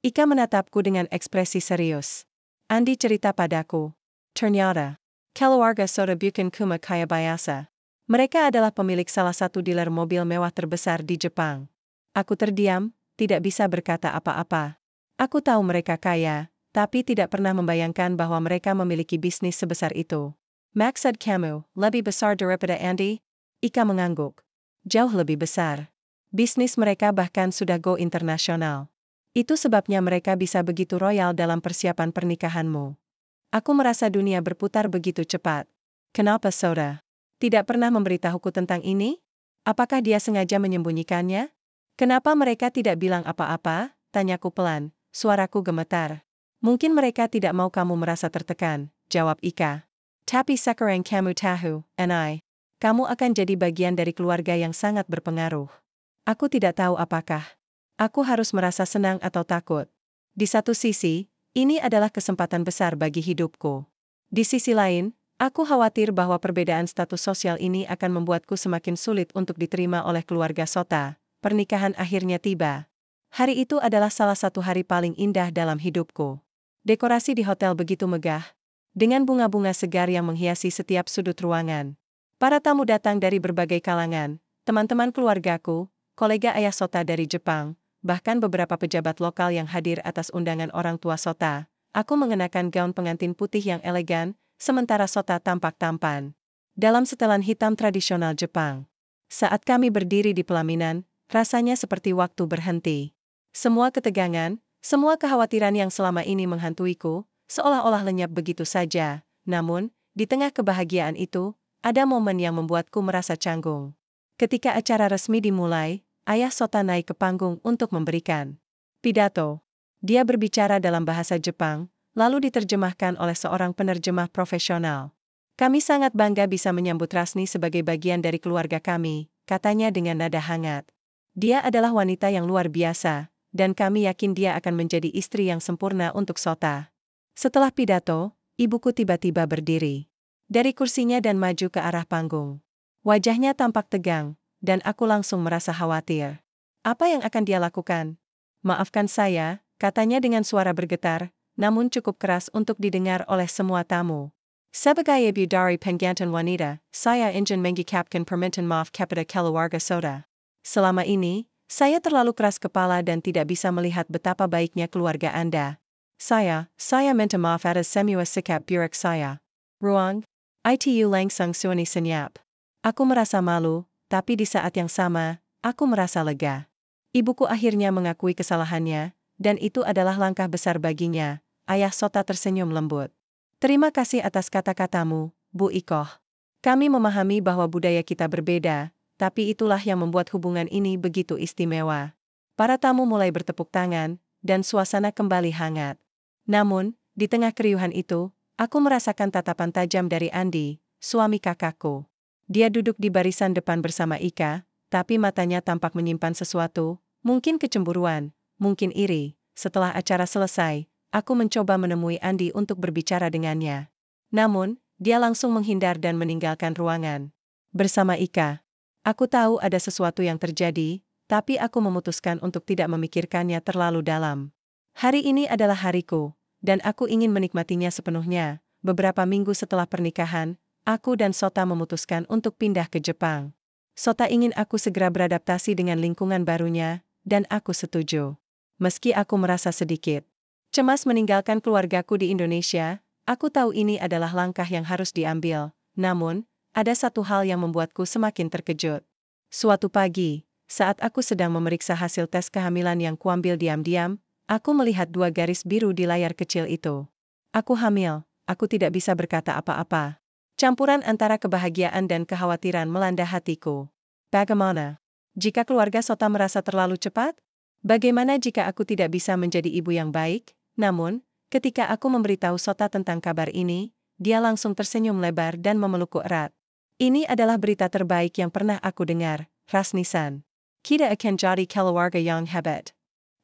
Ika menatapku dengan ekspresi serius. Andi cerita padaku. Ternyata, keluarga Sota bukan cuma kaya biasa. Mereka adalah pemilik salah satu dealer mobil mewah terbesar di Jepang. Aku terdiam, tidak bisa berkata apa-apa. Aku tahu mereka kaya, tapi tidak pernah membayangkan bahwa mereka memiliki bisnis sebesar itu. Maksud kamu, lebih besar daripada Andi? Ika mengangguk. Jauh lebih besar. Bisnis mereka bahkan sudah go internasional. Itu sebabnya mereka bisa begitu royal dalam persiapan pernikahanmu. Aku merasa dunia berputar begitu cepat. Kenapa Sota tidak pernah memberitahuku tentang ini? Apakah dia sengaja menyembunyikannya? Kenapa mereka tidak bilang apa-apa? Tanyaku pelan, suaraku gemetar. Mungkin mereka tidak mau kamu merasa tertekan, jawab Ika. Tapi sekarang kamu tahu, kamu akan jadi bagian dari keluarga yang sangat berpengaruh. Aku tidak tahu apakah aku harus merasa senang atau takut. Di satu sisi, ini adalah kesempatan besar bagi hidupku. Di sisi lain, aku khawatir bahwa perbedaan status sosial ini akan membuatku semakin sulit untuk diterima oleh keluarga Sota. Pernikahan akhirnya tiba. Hari itu adalah salah satu hari paling indah dalam hidupku. Dekorasi di hotel begitu megah, dengan bunga-bunga segar yang menghiasi setiap sudut ruangan. Para tamu datang dari berbagai kalangan, teman-teman keluargaku, kolega ayah Sota dari Jepang, bahkan beberapa pejabat lokal yang hadir atas undangan orang tua Sota. Aku mengenakan gaun pengantin putih yang elegan, sementara Sota tampak tampan dalam setelan hitam tradisional Jepang. Saat kami berdiri di pelaminan, rasanya seperti waktu berhenti. Semua ketegangan, semua kekhawatiran yang selama ini menghantuiku, seolah-olah lenyap begitu saja. Namun, di tengah kebahagiaan itu, ada momen yang membuatku merasa canggung. Ketika acara resmi dimulai, ayah Sota naik ke panggung untuk memberikan pidato. Dia berbicara dalam bahasa Jepang, lalu diterjemahkan oleh seorang penerjemah profesional. Kami sangat bangga bisa menyambut Rasni sebagai bagian dari keluarga kami, katanya dengan nada hangat. Dia adalah wanita yang luar biasa, dan kami yakin dia akan menjadi istri yang sempurna untuk Sota. Setelah pidato, ibuku tiba-tiba berdiri dari kursinya dan maju ke arah panggung. Wajahnya tampak tegang, dan aku langsung merasa khawatir. Apa yang akan dia lakukan? Maafkan saya, katanya dengan suara bergetar, namun cukup keras untuk didengar oleh semua tamu. Sebagai ibu dari penggantian wanita, saya ingin mengucapkan permintaan maaf kepada keluarga Sota. Selama ini, saya terlalu keras kepala dan tidak bisa melihat betapa baiknya keluarga Anda. Saya minta maaf atas semua sikap buruk saya. Ruang ITU langsung sunyi senyap. Aku merasa malu, tapi di saat yang sama, aku merasa lega. Ibuku akhirnya mengakui kesalahannya, dan itu adalah langkah besar baginya. Ayah Sota tersenyum lembut. Terima kasih atas kata-katamu, Bu Ikoh. Kami memahami bahwa budaya kita berbeda, tapi itulah yang membuat hubungan ini begitu istimewa. Para tamu mulai bertepuk tangan, dan suasana kembali hangat. Namun, di tengah keriuhan itu, aku merasakan tatapan tajam dari Andi, suami kakakku. Dia duduk di barisan depan bersama Ika, tapi matanya tampak menyimpan sesuatu, mungkin kecemburuan, mungkin iri. Setelah acara selesai, aku mencoba menemui Andi untuk berbicara dengannya. Namun, dia langsung menghindar dan meninggalkan ruangan. Bersama Ika, aku tahu ada sesuatu yang terjadi, tapi aku memutuskan untuk tidak memikirkannya terlalu dalam. Hari ini adalah hariku, dan aku ingin menikmatinya sepenuhnya. Beberapa minggu setelah pernikahan, aku dan Sota memutuskan untuk pindah ke Jepang. Sota ingin aku segera beradaptasi dengan lingkungan barunya, dan aku setuju. Meski aku merasa sedikit cemas meninggalkan keluargaku di Indonesia, aku tahu ini adalah langkah yang harus diambil. Namun, ada satu hal yang membuatku semakin terkejut. Suatu pagi, saat aku sedang memeriksa hasil tes kehamilan yang kuambil diam-diam, aku melihat 2 garis biru di layar kecil itu. Aku hamil, aku tidak bisa berkata apa-apa. Campuran antara kebahagiaan dan kekhawatiran melanda hatiku. Bagaimana jika keluarga Sota merasa terlalu cepat? Bagaimana jika aku tidak bisa menjadi ibu yang baik? Namun, ketika aku memberitahu Sota tentang kabar ini, dia langsung tersenyum lebar dan memelukku erat. Ini adalah berita terbaik yang pernah aku dengar, Rasni-san. Kita akan jadi keluarga yang hebat.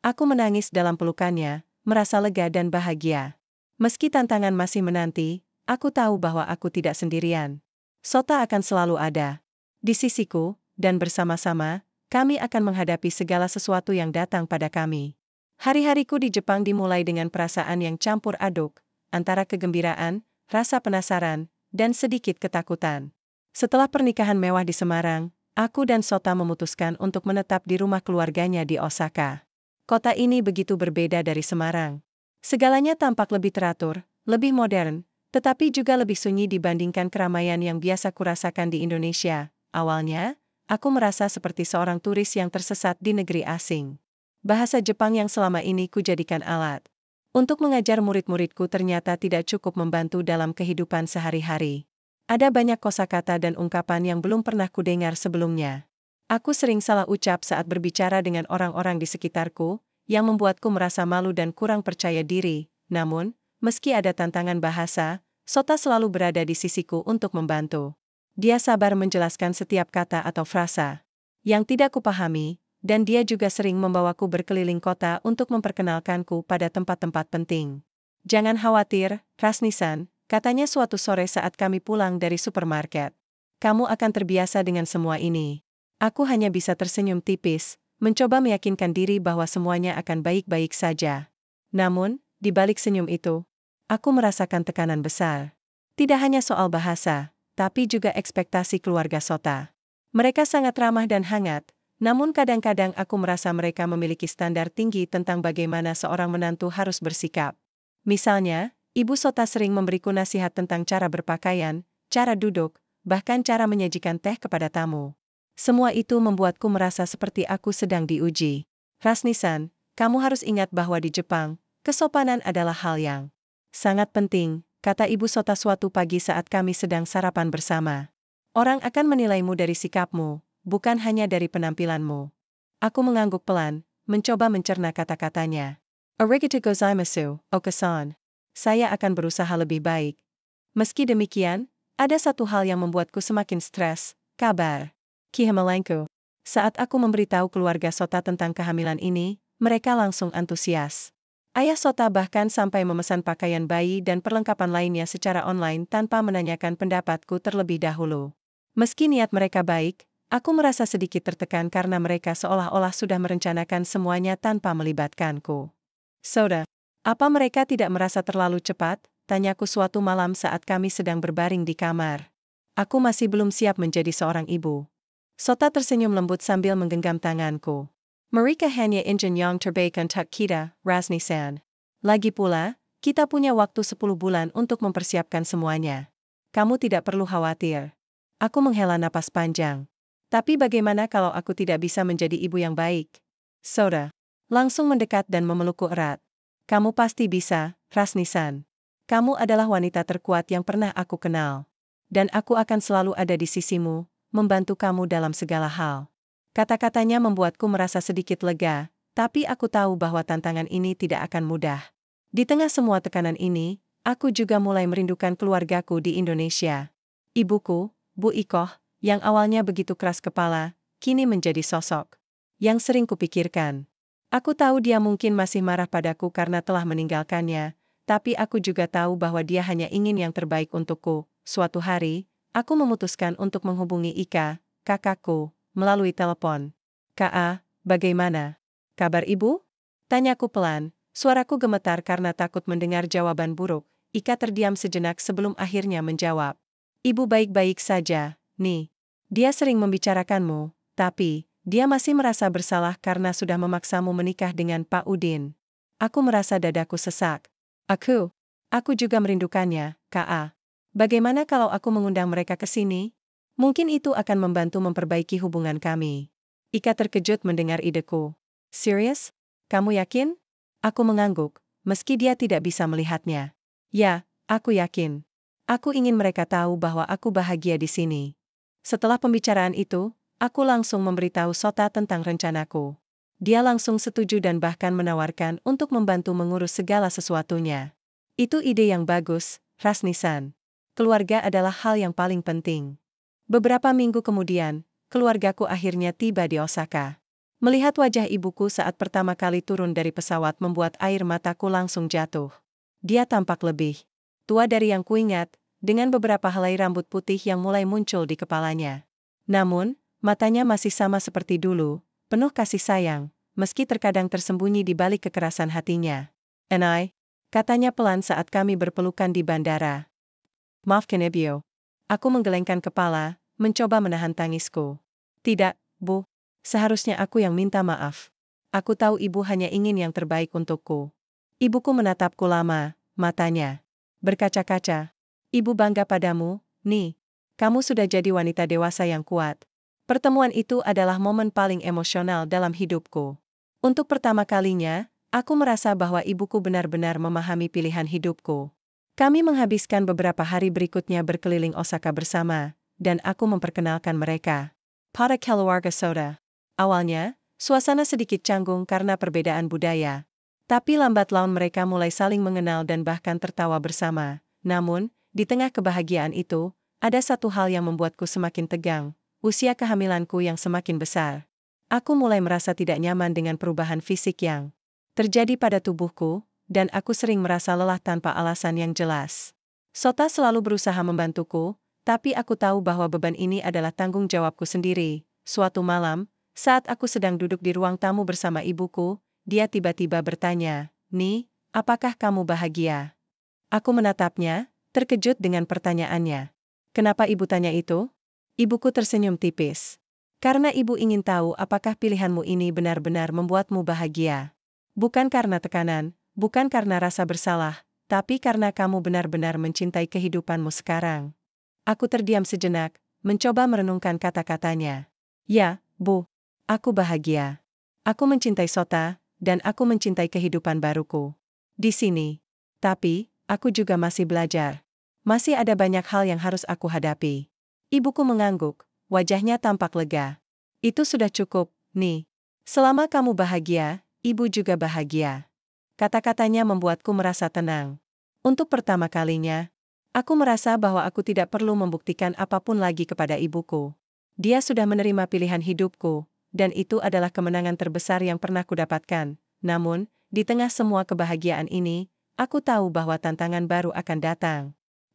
Aku menangis dalam pelukannya, merasa lega dan bahagia. Meski tantangan masih menanti, aku tahu bahwa aku tidak sendirian. Sota akan selalu ada di sisiku, dan bersama-sama, kami akan menghadapi segala sesuatu yang datang pada kami. Hari-hariku di Jepang dimulai dengan perasaan yang campur aduk, antara kegembiraan, rasa penasaran, dan sedikit ketakutan. Setelah pernikahan mewah di Semarang, aku dan Sota memutuskan untuk menetap di rumah keluarganya di Osaka. Kota ini begitu berbeda dari Semarang. Segalanya tampak lebih teratur, lebih modern, tetapi juga lebih sunyi dibandingkan keramaian yang biasa kurasakan di Indonesia. Awalnya, aku merasa seperti seorang turis yang tersesat di negeri asing. Bahasa Jepang yang selama ini kujadikan alat untuk mengajar murid-muridku ternyata tidak cukup membantu dalam kehidupan sehari-hari. Ada banyak kosakata dan ungkapan yang belum pernah kudengar sebelumnya. Aku sering salah ucap saat berbicara dengan orang-orang di sekitarku, yang membuatku merasa malu dan kurang percaya diri. Namun, meski ada tantangan bahasa, Sota selalu berada di sisiku untuk membantu. Dia sabar menjelaskan setiap kata atau frasa yang tidak kupahami, dan dia juga sering membawaku berkeliling kota untuk memperkenalkanku pada tempat-tempat penting. Jangan khawatir, Rasni-san, katanya suatu sore saat kami pulang dari supermarket. Kamu akan terbiasa dengan semua ini. Aku hanya bisa tersenyum tipis, mencoba meyakinkan diri bahwa semuanya akan baik-baik saja. Namun, di balik senyum itu, aku merasakan tekanan besar. Tidak hanya soal bahasa, tapi juga ekspektasi keluarga Sota. Mereka sangat ramah dan hangat, namun kadang-kadang aku merasa mereka memiliki standar tinggi tentang bagaimana seorang menantu harus bersikap. Misalnya, Ibu Sota sering memberiku nasihat tentang cara berpakaian, cara duduk, bahkan cara menyajikan teh kepada tamu. Semua itu membuatku merasa seperti aku sedang diuji. Rasni-san, kamu harus ingat bahwa di Jepang, kesopanan adalah hal yang sangat penting, kata Ibu Sota suatu pagi saat kami sedang sarapan bersama. Orang akan menilaimu dari sikapmu, bukan hanya dari penampilanmu. Aku mengangguk pelan, mencoba mencerna kata-katanya. Arigatou gozaimasu, Oka-san. Saya akan berusaha lebih baik. Meski demikian, ada satu hal yang membuatku semakin stres, kabar kehamilanku. Saat aku memberitahu keluarga Sota tentang kehamilan ini, mereka langsung antusias. Ayah Sota bahkan sampai memesan pakaian bayi dan perlengkapan lainnya secara online tanpa menanyakan pendapatku terlebih dahulu. Meski niat mereka baik, aku merasa sedikit tertekan karena mereka seolah-olah sudah merencanakan semuanya tanpa melibatkanku. Sota, apa mereka tidak merasa terlalu cepat? Tanyaku suatu malam saat kami sedang berbaring di kamar. Aku masih belum siap menjadi seorang ibu. Sota tersenyum lembut sambil menggenggam tanganku. Mereka hanya ingin yang terbaik untuk kita, Rasni-san. Lagi pula, kita punya waktu 10 bulan untuk mempersiapkan semuanya. Kamu tidak perlu khawatir. Aku menghela napas panjang. Tapi bagaimana kalau aku tidak bisa menjadi ibu yang baik? Sota langsung mendekat dan memelukku erat. Kamu pasti bisa, Rasni-san. Kamu adalah wanita terkuat yang pernah aku kenal. Dan aku akan selalu ada di sisimu, membantu kamu dalam segala hal. Kata-katanya membuatku merasa sedikit lega, tapi aku tahu bahwa tantangan ini tidak akan mudah. Di tengah semua tekanan ini, aku juga mulai merindukan keluargaku di Indonesia. Ibuku, Bu Ikoh, yang awalnya begitu keras kepala, kini menjadi sosok yang sering kupikirkan. Aku tahu dia mungkin masih marah padaku karena telah meninggalkannya, tapi aku juga tahu bahwa dia hanya ingin yang terbaik untukku. Suatu hari, aku memutuskan untuk menghubungi Ika, kakakku, melalui telepon. "Kak, bagaimana kabar ibu?" Tanyaku pelan, suaraku gemetar karena takut mendengar jawaban buruk. Ika terdiam sejenak sebelum akhirnya menjawab. "Ibu baik-baik saja, nih. Dia sering membicarakanmu, tapi dia masih merasa bersalah karena sudah memaksamu menikah dengan Pak Udin." Aku merasa dadaku sesak. Aku juga merindukannya, Kak. Bagaimana kalau aku mengundang mereka ke sini? Mungkin itu akan membantu memperbaiki hubungan kami. Ika terkejut mendengar ideku. Serius? Kamu yakin? Aku mengangguk, meski dia tidak bisa melihatnya. Ya, aku yakin. Aku ingin mereka tahu bahwa aku bahagia di sini. Setelah pembicaraan itu, aku langsung memberitahu Sota tentang rencanaku. Dia langsung setuju dan bahkan menawarkan untuk membantu mengurus segala sesuatunya. Itu ide yang bagus, Rasni-san. Keluarga adalah hal yang paling penting. Beberapa minggu kemudian, keluargaku akhirnya tiba di Osaka. Melihat wajah ibuku saat pertama kali turun dari pesawat membuat air mataku langsung jatuh. Dia tampak lebih tua dari yang kuingat, dengan beberapa helai rambut putih yang mulai muncul di kepalanya. Namun, matanya masih sama seperti dulu, penuh kasih sayang, meski terkadang tersembunyi di balik kekerasan hatinya. "And I," katanya pelan saat kami berpelukan di bandara. "Maafkan Ebio." Aku menggelengkan kepala, mencoba menahan tangisku. "Tidak, Bu. Seharusnya aku yang minta maaf. Aku tahu ibu hanya ingin yang terbaik untukku." Ibuku menatapku lama, matanya berkaca-kaca. "Ibu bangga padamu, Ni. Kamu sudah jadi wanita dewasa yang kuat." Pertemuan itu adalah momen paling emosional dalam hidupku. Untuk pertama kalinya, aku merasa bahwa ibuku benar-benar memahami pilihan hidupku. Kami menghabiskan beberapa hari berikutnya berkeliling Osaka bersama, dan aku memperkenalkan mereka pada keluarga Soda. Awalnya, suasana sedikit canggung karena perbedaan budaya. Tapi lambat laun mereka mulai saling mengenal dan bahkan tertawa bersama. Namun, di tengah kebahagiaan itu, ada satu hal yang membuatku semakin tegang, usia kehamilanku yang semakin besar. Aku mulai merasa tidak nyaman dengan perubahan fisik yang terjadi pada tubuhku, dan aku sering merasa lelah tanpa alasan yang jelas. Sota selalu berusaha membantuku, tapi aku tahu bahwa beban ini adalah tanggung jawabku sendiri. Suatu malam, saat aku sedang duduk di ruang tamu bersama ibuku, dia tiba-tiba bertanya, "Ni, apakah kamu bahagia?" Aku menatapnya, terkejut dengan pertanyaannya. "Kenapa ibu tanya itu?" Ibuku tersenyum tipis. "Karena ibu ingin tahu apakah pilihanmu ini benar-benar membuatmu bahagia. Bukan karena tekanan, bukan karena rasa bersalah, tapi karena kamu benar-benar mencintai kehidupanmu sekarang." Aku terdiam sejenak, mencoba merenungkan kata-katanya. "Ya, Bu. Aku bahagia. Aku mencintai Sota, dan aku mencintai kehidupan baruku di sini. Tapi, aku juga masih belajar. Masih ada banyak hal yang harus aku hadapi." Ibuku mengangguk, wajahnya tampak lega. "Itu sudah cukup, Ni. Selama kamu bahagia, ibu juga bahagia." Kata-katanya membuatku merasa tenang. Untuk pertama kalinya, aku merasa bahwa aku tidak perlu membuktikan apapun lagi kepada ibuku. Dia sudah menerima pilihan hidupku, dan itu adalah kemenangan terbesar yang pernah kudapatkan. Namun, di tengah semua kebahagiaan ini, aku tahu bahwa tantangan baru akan datang.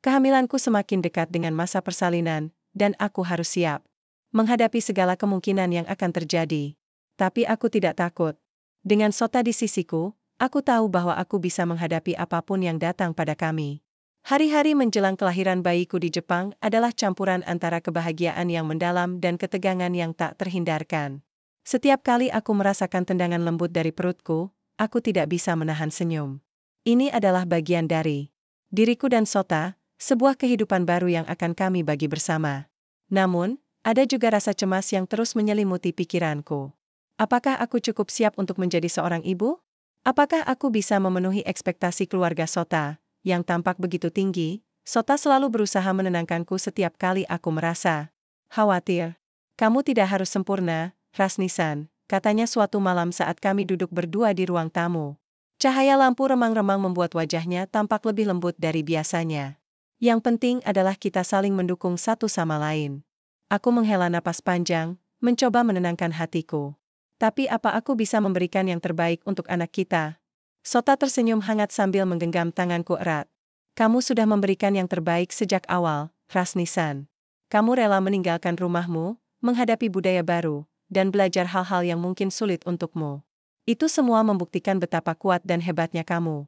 Kehamilanku semakin dekat dengan masa persalinan, dan aku harus siap menghadapi segala kemungkinan yang akan terjadi. Tapi aku tidak takut. Dengan Sota di sisiku, aku tahu bahwa aku bisa menghadapi apapun yang datang pada kami. Hari-hari menjelang kelahiran bayiku di Jepang adalah campuran antara kebahagiaan yang mendalam dan ketegangan yang tak terhindarkan. Setiap kali aku merasakan tendangan lembut dari perutku, aku tidak bisa menahan senyum. Ini adalah bagian dari diriku dan Sota, sebuah kehidupan baru yang akan kami bagi bersama. Namun, ada juga rasa cemas yang terus menyelimuti pikiranku. Apakah aku cukup siap untuk menjadi seorang ibu? Apakah aku bisa memenuhi ekspektasi keluarga Sota, yang tampak begitu tinggi? Sota selalu berusaha menenangkanku setiap kali aku merasa khawatir. "Kamu tidak harus sempurna, Rasni-san," katanya suatu malam saat kami duduk berdua di ruang tamu. Cahaya lampu remang-remang membuat wajahnya tampak lebih lembut dari biasanya. "Yang penting adalah kita saling mendukung satu sama lain." Aku menghela napas panjang, mencoba menenangkan hatiku. "Tapi apa aku bisa memberikan yang terbaik untuk anak kita?" Sota tersenyum hangat sambil menggenggam tanganku erat. "Kamu sudah memberikan yang terbaik sejak awal, Rasni-san. Kamu rela meninggalkan rumahmu, menghadapi budaya baru, dan belajar hal-hal yang mungkin sulit untukmu. Itu semua membuktikan betapa kuat dan hebatnya kamu."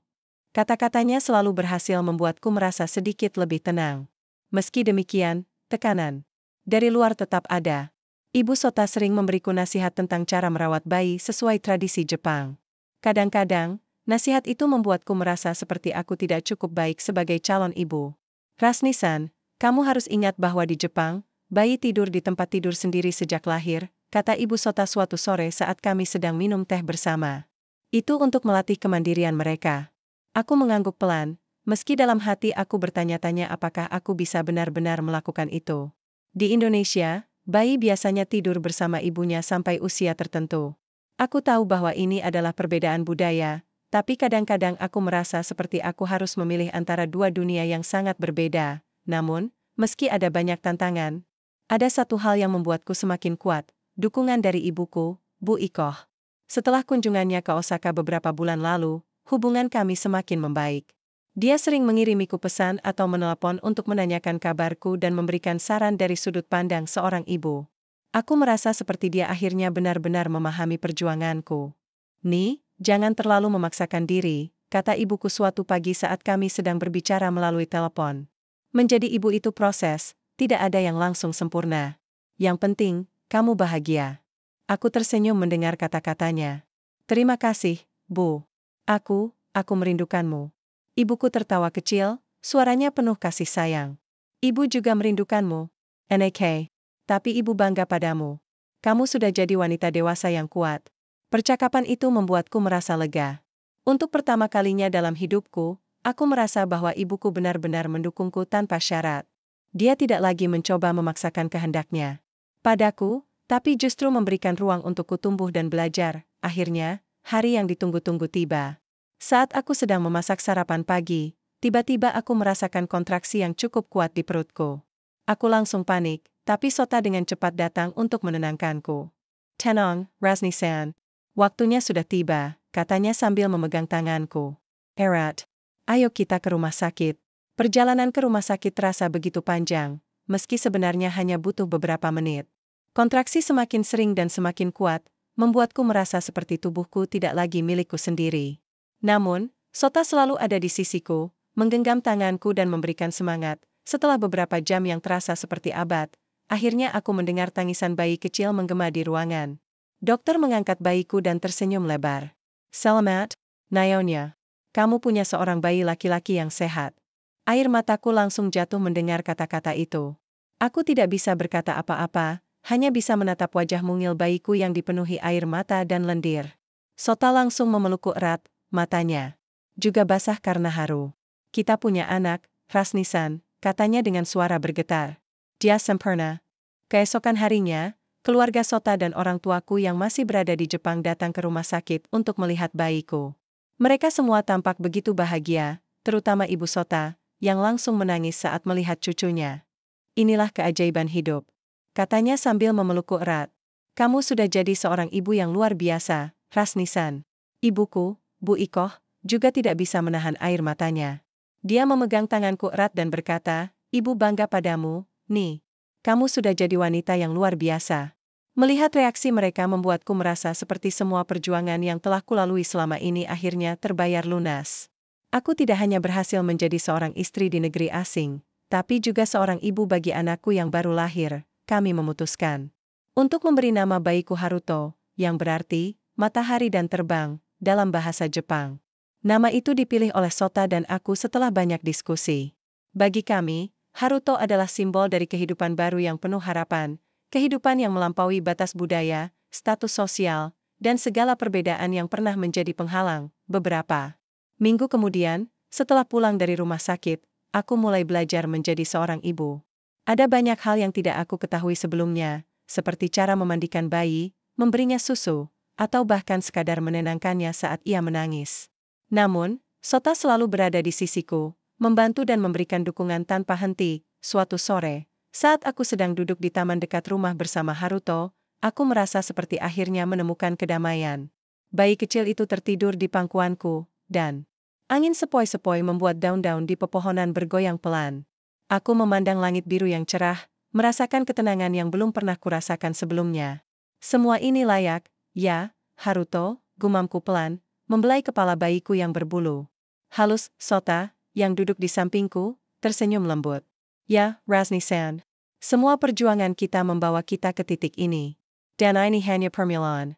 Kata-katanya selalu berhasil membuatku merasa sedikit lebih tenang. Meski demikian, tekanan dari luar tetap ada. Ibu Sota sering memberiku nasihat tentang cara merawat bayi sesuai tradisi Jepang. Kadang-kadang, nasihat itu membuatku merasa seperti aku tidak cukup baik sebagai calon ibu. "Rasni-san, kamu harus ingat bahwa di Jepang, bayi tidur di tempat tidur sendiri sejak lahir," kata Ibu Sota suatu sore saat kami sedang minum teh bersama. "Itu untuk melatih kemandirian mereka." Aku mengangguk pelan, meski dalam hati aku bertanya-tanya apakah aku bisa benar-benar melakukan itu. Di Indonesia, bayi biasanya tidur bersama ibunya sampai usia tertentu. Aku tahu bahwa ini adalah perbedaan budaya, tapi kadang-kadang aku merasa seperti aku harus memilih antara dua dunia yang sangat berbeda. Namun, meski ada banyak tantangan, ada satu hal yang membuatku semakin kuat, dukungan dari ibuku, Bu Ikoh. Setelah kunjungannya ke Osaka beberapa bulan lalu, hubungan kami semakin membaik. Dia sering mengirimiku pesan atau menelepon untuk menanyakan kabarku dan memberikan saran dari sudut pandang seorang ibu. Aku merasa seperti dia akhirnya benar-benar memahami perjuanganku. "Ni, jangan terlalu memaksakan diri," kata ibuku suatu pagi saat kami sedang berbicara melalui telepon. "Menjadi ibu itu proses, tidak ada yang langsung sempurna. Yang penting, kamu bahagia." Aku tersenyum mendengar kata-katanya. "Terima kasih, Bu. Aku merindukanmu." Ibuku tertawa kecil, suaranya penuh kasih sayang. "Ibu juga merindukanmu, Nek. Tapi ibu bangga padamu. Kamu sudah jadi wanita dewasa yang kuat." Percakapan itu membuatku merasa lega. Untuk pertama kalinya dalam hidupku, aku merasa bahwa ibuku benar-benar mendukungku tanpa syarat. Dia tidak lagi mencoba memaksakan kehendaknya padaku, tapi justru memberikan ruang untukku tumbuh dan belajar. Akhirnya, hari yang ditunggu-tunggu tiba. Saat aku sedang memasak sarapan pagi, tiba-tiba aku merasakan kontraksi yang cukup kuat di perutku. Aku langsung panik, tapi Sota dengan cepat datang untuk menenangkanku. "Tenang, Rasni-san. Waktunya sudah tiba," katanya sambil memegang tanganku. "Erat, ayo kita ke rumah sakit." Perjalanan ke rumah sakit terasa begitu panjang, meski sebenarnya hanya butuh beberapa menit. Kontraksi semakin sering dan semakin kuat, membuatku merasa seperti tubuhku tidak lagi milikku sendiri. Namun, Sota selalu ada di sisiku, menggenggam tanganku dan memberikan semangat. Setelah beberapa jam yang terasa seperti abad, akhirnya aku mendengar tangisan bayi kecil menggema di ruangan. Dokter mengangkat bayiku dan tersenyum lebar. "Selamat, Naonya. Kamu punya seorang bayi laki-laki yang sehat." Air mataku langsung jatuh mendengar kata-kata itu. Aku tidak bisa berkata apa-apa, hanya bisa menatap wajah mungil bayiku yang dipenuhi air mata dan lendir. Sota langsung memelukku erat, matanya juga basah karena haru. "Kita punya anak, Rasni-san," katanya dengan suara bergetar. "Dia sempurna." Keesokan harinya, keluarga Sota dan orang tuaku yang masih berada di Jepang datang ke rumah sakit untuk melihat bayiku. Mereka semua tampak begitu bahagia, terutama ibu Sota, yang langsung menangis saat melihat cucunya. "Inilah keajaiban hidup," katanya sambil memelukku erat. "Kamu sudah jadi seorang ibu yang luar biasa, Rasni-san." Ibuku, Bu Ikoh, juga tidak bisa menahan air matanya. Dia memegang tanganku erat dan berkata, "Ibu bangga padamu, Ni. Kamu sudah jadi wanita yang luar biasa." Melihat reaksi mereka membuatku merasa seperti semua perjuangan yang telah kulalui selama ini akhirnya terbayar lunas. Aku tidak hanya berhasil menjadi seorang istri di negeri asing, tapi juga seorang ibu bagi anakku yang baru lahir. Kami memutuskan untuk memberi nama bayiku Haruto, yang berarti matahari dan terbang dalam bahasa Jepang. Nama itu dipilih oleh Sota dan aku setelah banyak diskusi. Bagi kami, Haruto adalah simbol dari kehidupan baru yang penuh harapan, kehidupan yang melampaui batas budaya, status sosial, dan segala perbedaan yang pernah menjadi penghalang. Beberapa minggu kemudian, setelah pulang dari rumah sakit, aku mulai belajar menjadi seorang ibu. Ada banyak hal yang tidak aku ketahui sebelumnya, seperti cara memandikan bayi, memberinya susu, atau bahkan sekadar menenangkannya saat ia menangis. Namun, Sota selalu berada di sisiku, membantu dan memberikan dukungan tanpa henti. Suatu sore, saat aku sedang duduk di taman dekat rumah bersama Haruto, aku merasa seperti akhirnya menemukan kedamaian. Bayi kecil itu tertidur di pangkuanku, dan angin sepoi-sepoi membuat daun-daun di pepohonan bergoyang pelan. Aku memandang langit biru yang cerah, merasakan ketenangan yang belum pernah kurasakan sebelumnya. "Semua ini layak, ya, Haruto," gumamku pelan, membelai kepala bayiku yang berbulu halus. Sota, yang duduk di sampingku, tersenyum lembut. "Ya, Rasni-san. Semua perjuangan kita membawa kita ke titik ini. Dan ini hanya permulaan."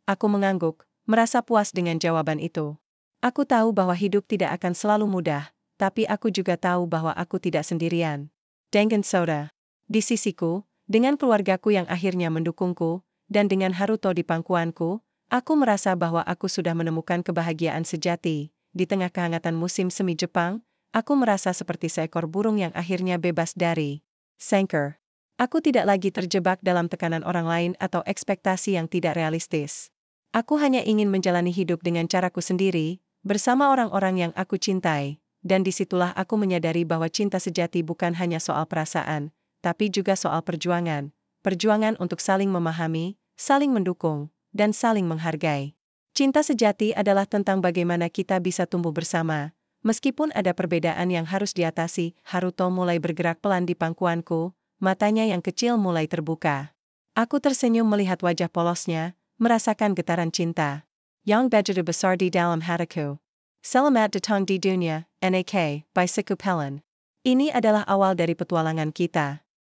Aku mengangguk, merasa puas dengan jawaban itu. Aku tahu bahwa hidup tidak akan selalu mudah, tapi aku juga tahu bahwa aku tidak sendirian. Dengan Sota di sisiku, dengan keluargaku yang akhirnya mendukungku, dan dengan Haruto di pangkuanku, aku merasa bahwa aku sudah menemukan kebahagiaan sejati. Di tengah kehangatan musim semi Jepang, aku merasa seperti seekor burung yang akhirnya bebas dari sangkar. Aku tidak lagi terjebak dalam tekanan orang lain atau ekspektasi yang tidak realistis. Aku hanya ingin menjalani hidup dengan caraku sendiri, bersama orang-orang yang aku cintai, dan disitulah aku menyadari bahwa cinta sejati bukan hanya soal perasaan, tapi juga soal perjuangan. Perjuangan untuk saling memahami, saling mendukung, dan saling menghargai. Cinta sejati adalah tentang bagaimana kita bisa tumbuh bersama, Meskipun ada perbedaan yang harus diatasi, Haruto mulai bergerak pelan di pangkuanku, matanya yang kecil mulai terbuka. Aku tersenyum melihat wajah polosnya, merasakan getaran cinta. Yang begitu besar di dalam hatiku. Selamat datang di dunia, Nak, by Sikupelen. Ini adalah awal dari petualangan kita.